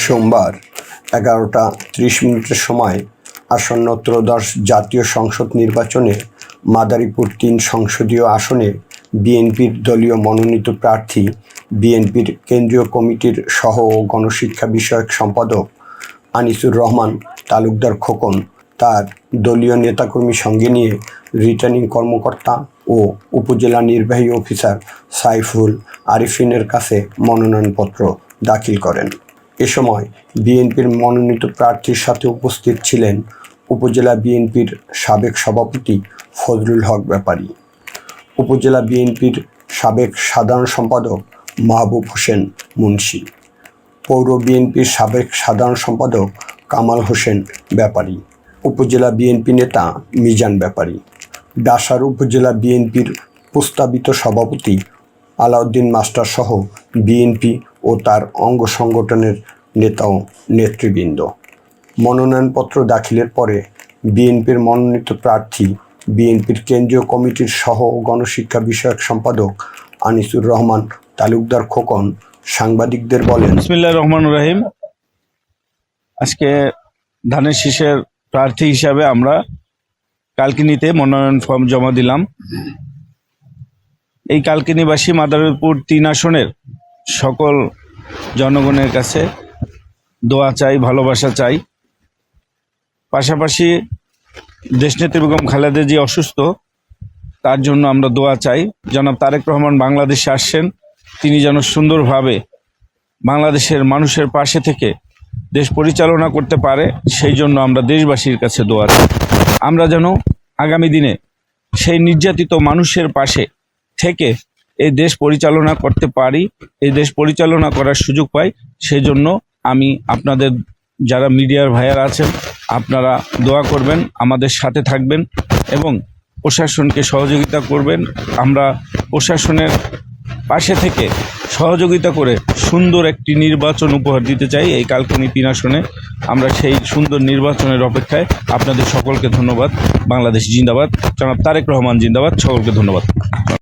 সোমবার 11:30 সময় আসন্ন ত্রয়োদশ জাতীয় সংসদ নির্বাচনে মাদারীপুর ৩ সংসদীয় আসনে বিএনপির দলীয় মনোনীত প্রার্থী, বিএনপির কেন্দ্রীয় কমিটির সহ ও গণশিক্ষা বিষয়ক সম্পাদক আনিসুর রহমান তালুকদার খোকন তার দলীয় নেতাকর্মী সঙ্গে নিয়ে রিটার্নিং কর্মকর্তা ও উপজেলা নির্বাহী অফিসার সাইফুল আরিফিনের কাছে মনোনয়নপত্র দাখিল করেন। এ সময় বিএনপির মনোনীত প্রার্থীর সাথে উপস্থিত ছিলেন উপজেলা বিএনপির সাবেক সভাপতি ফজলুল হক ব্যাপারী, উপজেলা বিএনপির সাবেক সাধারণ সম্পাদক মাহবুব হোসেন মুন্সি, পৌর বিএনপির সাবেক সাধারণ সম্পাদক কামাল হোসেন ব্যাপারী, উপজেলা বিএনপি নেতা মিজান ব্যাপারী, ডাসার উপজেলা বিএনপির প্রস্তাবিত সভাপতি আলাউদ্দিন মাস্টার সহ বিএনপি ও তার অঙ্গ সংগঠনের নেতা ও নেতৃবৃন্দ। মনোনয়নপত্র দাখিলের পরে বিএনপির মনোনীত প্রার্থী, বিএনপির কেন্দ্রীয় কমিটির সহ গণশিক্ষা বিষয়ক সম্পাদক আনিসুর রহমান তালুকদার খোকন সাংবাদিকদের বলেন, বিসমিল্লাহির রহমানির রহিম। আজকে ধানের শীষের প্রার্থী হিসাবে আমরা কালকিনিতে মনোনয়ন ফর্ম জমা দিলাম। এই কালকিনিবাসী মাদারীপুর ৩ আসনের সকল জনগণের কাছে দোয়া চাই, ভালোবাসা চাই। পাশাপাশি দেশনেত্রী বেগম খালেদা জিয়া অসুস্থ, তার জন্য আমরা দোয়া চাই। জনাব তারেক রহমান বাংলাদেশে আসছেন, তিনি যেন সুন্দরভাবে বাংলাদেশের মানুষের পাশে থেকে দেশ পরিচালনা করতে পারে, সেই জন্য আমরা দেশবাসীর কাছে দোয়া চাই। আমরা যেন আগামী দিনে সেই নির্যাতিত মানুষের পাশে থেকে এই দেশ পরিচালনা করতে পারি, এই দেশ পরিচালনা করার সুযোগ পাই। সেই জন্য আমি আপনাদের যারা মিডিয়ার ভাইয়ারা আছেন, আপনারা দোয়া করবেন, আমাদের সাথে থাকবেন এবং প্রশাসনকে সহযোগিতা করবেন। আমরা প্রশাসনের পাশে থেকে সহযোগিতা করে সুন্দর একটি নির্বাচন উপহার দিতে চাই। এই কালকিনি ৩ আসনে আমরা সেই সুন্দর নির্বাচনের অপেক্ষায়। আপনাদের সকলকে ধন্যবাদ। বাংলাদেশ জিন্দাবাদ। জনাব তারেক রহমান জিন্দাবাদ। সকলকে ধন্যবাদ।